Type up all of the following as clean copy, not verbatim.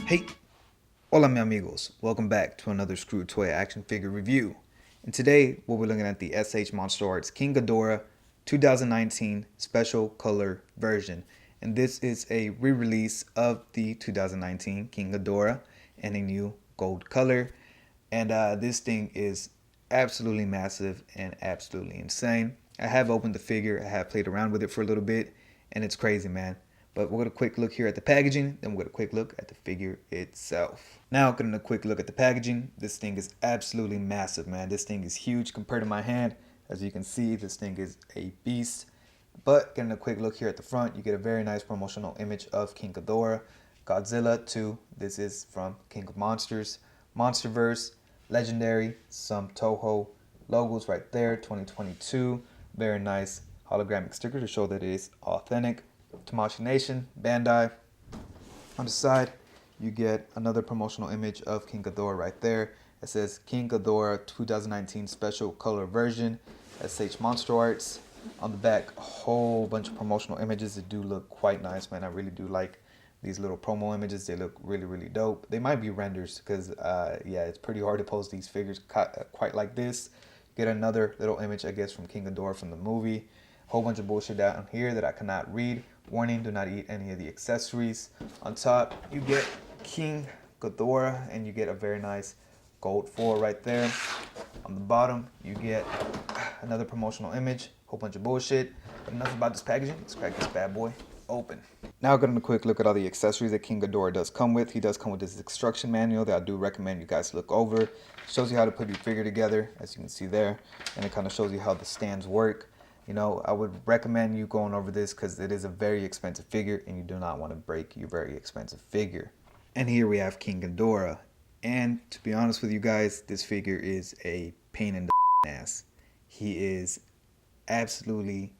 Hey, hola mi amigos, welcome back to another Screw Toy action figure review. And today we'll be looking at the SH MonsterArts King Ghidorah 2019 special color version. And this is a re-release of the 2019 King Ghidorah in a new gold color. And this thing is absolutely massive and absolutely insane. I have opened the figure, I have played around with it for a little bit, and it's crazy, man. But we're going to quick look here at the packaging, then we're going to quick look at the figure itself. Now, getting a quick look at the packaging, this thing is absolutely massive, man. This thing is huge compared to my hand. As you can see, this thing is a beast. But getting a quick look here at the front, you get a very nice promotional image of King Ghidorah, Godzilla 2. This is from King of Monsters, Monsterverse, Legendary, some Toho logos right there, 2022. Very nice holographic sticker to show that it is authentic. Tamashii Nation, Bandai. On the side, you get another promotional image of King Ghidorah right there. It says King Ghidorah 2019 special color version, SH MonsterArts. On the back, a whole bunch of promotional images that do look quite nice, man. I really do like these little promo images. They look really, really dope. They might be renders because, yeah, it's pretty hard to post these figures quite like this. Get another little image, I guess, from King Ghidorah from the movie. Whole bunch of bullshit down here that I cannot read. Warning, do not eat any of the accessories. On top, you get King Ghidorah, and you get a very nice gold foil right there. On the bottom, you get another promotional image. Whole bunch of bullshit. But enough about this packaging. Let's crack this bad boy open. Now getting a quick look at all the accessories that King Ghidorah does come with. He does come with this instruction manual that I do recommend you guys look over. It shows you how to put your figure together, as you can see there. And it kind of shows you how the stands work. You know, I would recommend you going over this because it is a very expensive figure and you do not want to break your very expensive figure. And here we have King Ghidorah. And to be honest with you guys, this figure is a pain in the ass. He is absolutely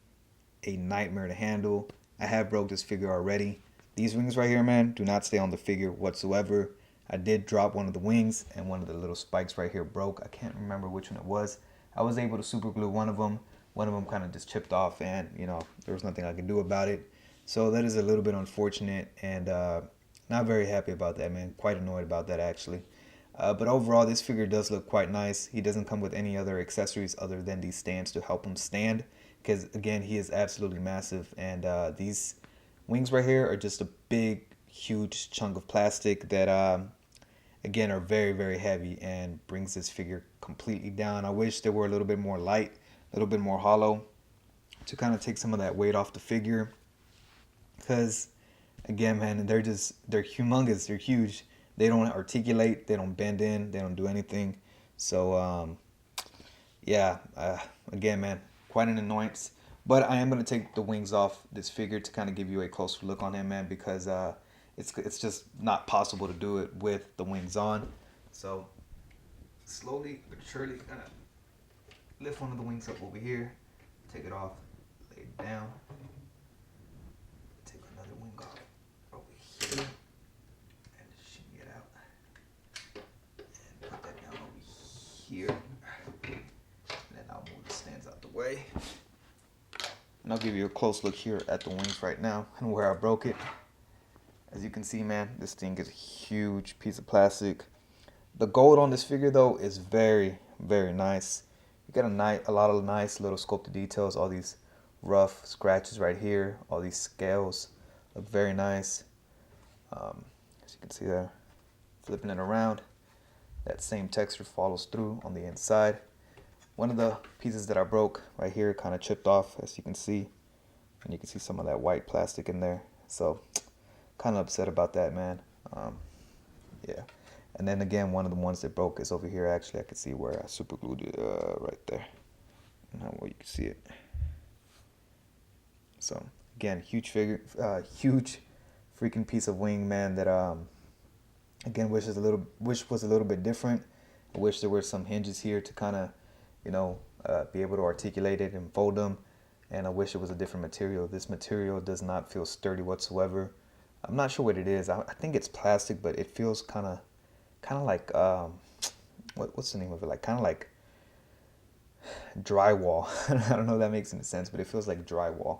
a nightmare to handle. I have broke this figure already. These wings right here, man, do not stay on the figure whatsoever. I did drop one of the wings and one of the little spikes right here broke. I can't remember which one it was. I was able to super glue one of them. One of them kind of just chipped off and, you know, there was nothing I could do about it. So that is a little bit unfortunate and not very happy about that, man. Quite annoyed about that, actually. But overall, this figure does look quite nice. He doesn't come with any other accessories other than these stands to help him stand. Because, again, he is absolutely massive. And these wings right here are just a big, huge chunk of plastic that, again, are very, very heavy and brings this figure completely down. I wish they were a little bit more light, a little bit more hollow to kind of take some of that weight off the figure. Because, again, man, they're humongous. They're huge. They don't articulate. They don't bend in. They don't do anything. So, yeah, again, man, quite an annoyance. But I am going to take the wings off this figure to kind of give you a closer look on him, man, because it's just not possible to do it with the wings on. So slowly but surely, kind of lift one of the wings up over here, take it off, lay it down, take another wing off over here, and shimmy it out, and put that down over here. And then I'll move the stands out the way. And I'll give you a close look here at the wings right now and where I broke it. As you can see, man, this thing is a huge piece of plastic. The gold on this figure, though, is very, very nice. You got a lot of nice little sculpted details. All these rough scratches right here. All these scales look very nice. As you can see there, flipping it around, that same texture follows through on the inside. One of the pieces that I broke right here kind of chipped off, as you can see. And you can see some of that white plastic in there. So, kind of upset about that, man. Yeah. And then again, one of the ones that broke is over here. Actually, I can see where I super glued it right there. Now where you can see it. So, again, huge figure, huge freaking piece of wing, man, that, again, wish was a little bit different. I wish there were some hinges here to kind of, you know, be able to articulate it and fold them. And I wish it was a different material. This material does not feel sturdy whatsoever. I'm not sure what it is. I think it's plastic, but it feels kind of like, what's the name of it? Like, kind of like drywall. I don't know if that makes any sense, but it feels like drywall.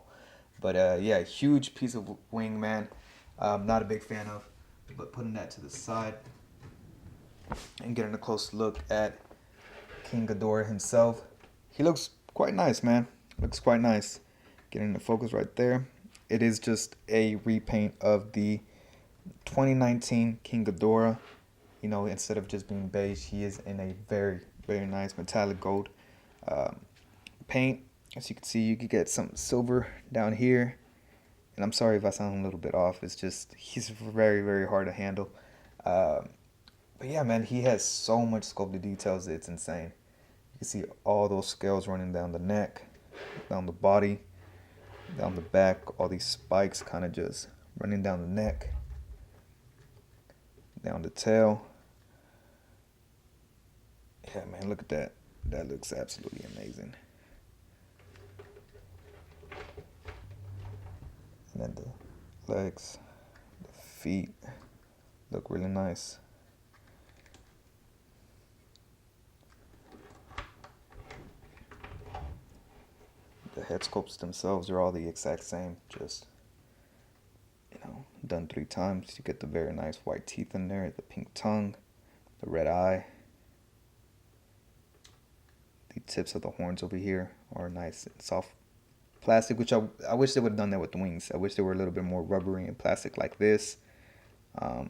But yeah, huge piece of wing, man. Not a big fan of. But putting that to the side and getting a close look at King Ghidorah himself, he looks quite nice, man. Looks quite nice. Getting the focus right there. It is just a repaint of the 2019 King Ghidorah. You know, instead of just being beige, he is in a very, very nice metallic gold paint. As you can see, you could get some silver down here. And I'm sorry if I sound a little bit off. It's just, he's very, very hard to handle. But yeah, man, he has so much sculpted details. It's insane. You can see all those scales running down the neck, down the body, down the back. All these spikes kind of just running down the neck, down the tail. Yeah, man, look at that. That looks absolutely amazing. And then the legs, the feet look really nice. The head sculpts themselves are all the exact same, just, you know, done 3 times. You get the very nice white teeth in there, the pink tongue, the red eye. The tips of the horns over here are nice and soft plastic, which I wish they would have done that with the wings. I wish they were a little bit more rubbery and plastic like this. Yeah,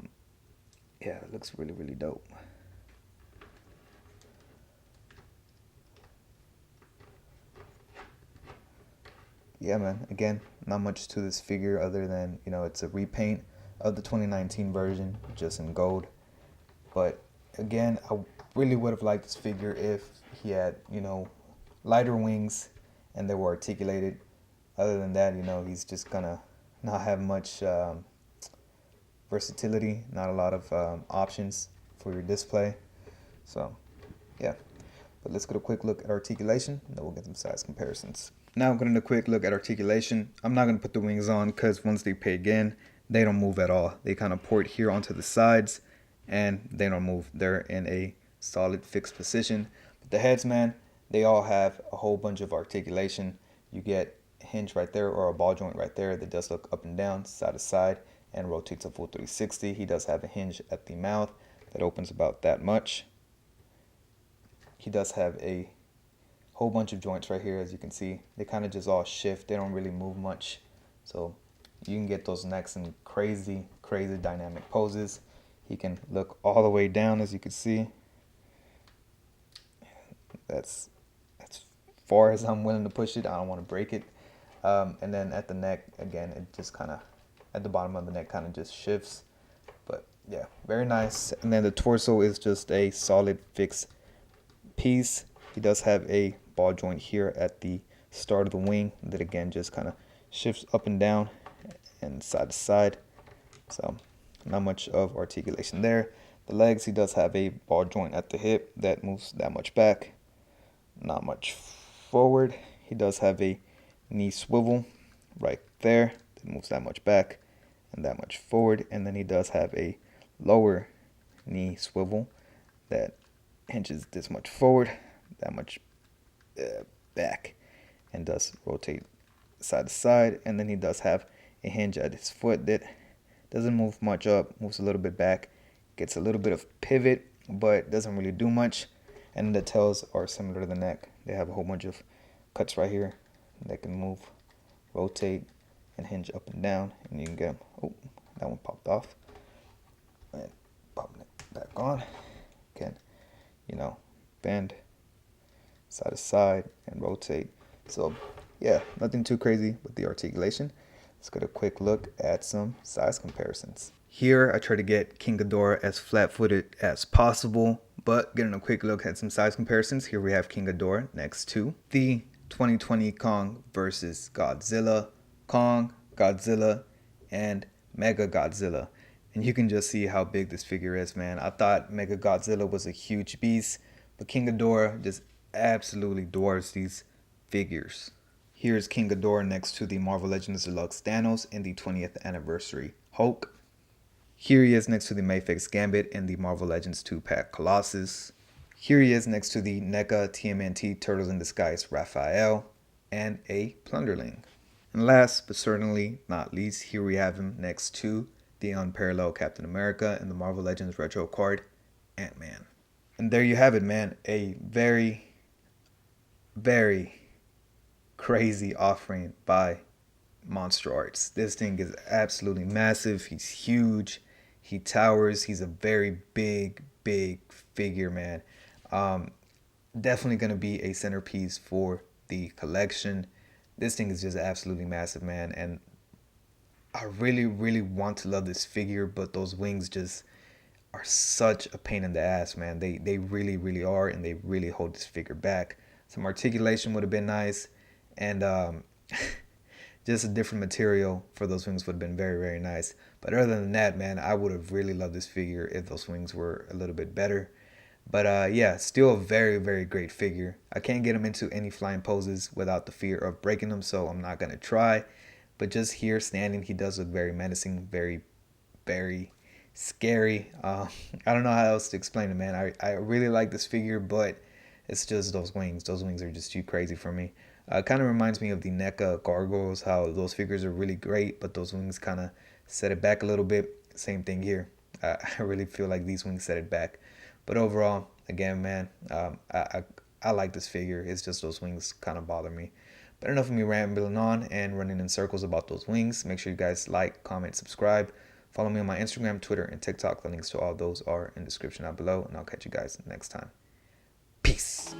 it looks really, really dope. Yeah, man, again, not much to this figure other than, you know, it's a repaint of the 2019 version, just in gold. But again, I really would have liked this figure if he had, you know, lighter wings and they were articulated. Other than that, you know, he's just gonna not have much versatility, not a lot of options for your display. So, yeah. But let's get a quick look at articulation, and then we'll get some size comparisons. Now I'm getting a quick look at articulation. I'm not going to put the wings on because once they peg in, they don't move at all. They kind of port here onto the sides, and they don't move. They're in a solid fixed position. But the heads, man, they all have a whole bunch of articulation. You get a hinge right there or a ball joint right there that does look up and down, side to side, and rotates a full 360. He does have a hinge at the mouth that opens about that much. He does have a whole bunch of joints right here, as you can see. They kind of just all shift. They don't really move much. So you can get those necks in crazy, crazy dynamic poses. He can look all the way down, as you can see. That's far as I'm willing to push it. I don't want to break it. And then at the neck, again, it just kind of, at the bottom of the neck, kind of just shifts. But yeah, very nice. And then the torso is just a solid fixed piece. He does have a ball joint here at the start of the wing that again just kind of shifts up and down and side to side. So not much of articulation there. The legs, he does have a ball joint at the hip that moves that much back, not much forward. He does have a knee swivel right there that moves that much back and that much forward. And then he does have a lower knee swivel that hinges this much forward, that much back, and does rotate side to side. And then he does have a hinge at his foot that doesn't move much up, moves a little bit back, gets a little bit of pivot, but doesn't really do much. And the tails are similar to the neck. They have a whole bunch of cuts right here that can move, rotate, and hinge up and down. And you can get, oh, that one popped off. And popping it back on. Again, you know, bend side to side and rotate. So yeah, nothing too crazy with the articulation. Let's get a quick look at some size comparisons. Here I try to get King Ghidorah as flat-footed as possible, but getting a quick look at some size comparisons. Here we have King Ghidorah next to the 2020 Kong versus Godzilla, Kong, Godzilla, and Mega Godzilla. And you can just see how big this figure is, man. I thought Mega Godzilla was a huge beast, but King Ghidorah just absolutely dwarfs these figures. Here's King Ghidorah next to the Marvel Legends Deluxe Thanos in the 20th Anniversary Hulk. Here he is next to the Mayfix Gambit in the Marvel Legends 2-pack Colossus. Here he is next to the NECA TMNT Turtles in Disguise Raphael and a Plunderling. And last but certainly not least, here we have him next to the unparalleled Captain America, and the Marvel Legends retro card, Ant-Man. And there you have it, man. A very, very crazy offering by MonsterArts. This thing is absolutely massive. He's huge. He towers. He's a very big, big figure, man. Definitely going to be a centerpiece for the collection. This thing is just absolutely massive, man. And I really, really want to love this figure, but those wings just are such a pain in the ass, man. They really, really are, and they really hold this figure back. Some articulation would have been nice, and just a different material for those wings would have been very, very nice. But other than that, man, I would have really loved this figure if those wings were a little bit better. But yeah, still a very, very great figure. I can't get him into any flying poses without the fear of breaking him, so I'm not going to try. But just here standing, he does look very menacing, very, very scary. I don't know how else to explain it, man. I really like this figure, but it's just those wings. Those wings are just too crazy for me. Kind of reminds me of the NECA gargoyles, how those figures are really great, but those wings kind of set it back a little bit. Same thing here. I really feel like these wings set it back. But overall, again, man, I like this figure. It's just those wings kind of bother me. But enough of me rambling on and running in circles about those wings. Make sure you guys like, comment, subscribe. Follow me on my Instagram, Twitter, and TikTok. The links to all those are in the description down below. And I'll catch you guys next time. Peace.